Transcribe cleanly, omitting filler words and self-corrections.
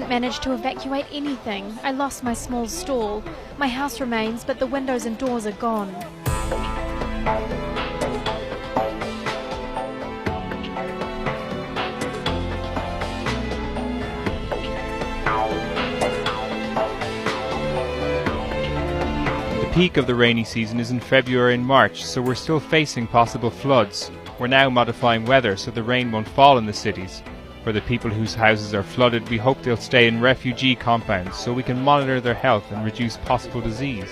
haven't managed to evacuate anything. I lost my small stall. My house remains, but the windows and doors are gone. The peak of the rainy season is in February and March, so we're still facing possible floods. We're now modifying weather so the rain won't fall in the cities. For the people whose houses are flooded, we hope they'll stay in refugee compounds so we can monitor their health and reduce possible disease.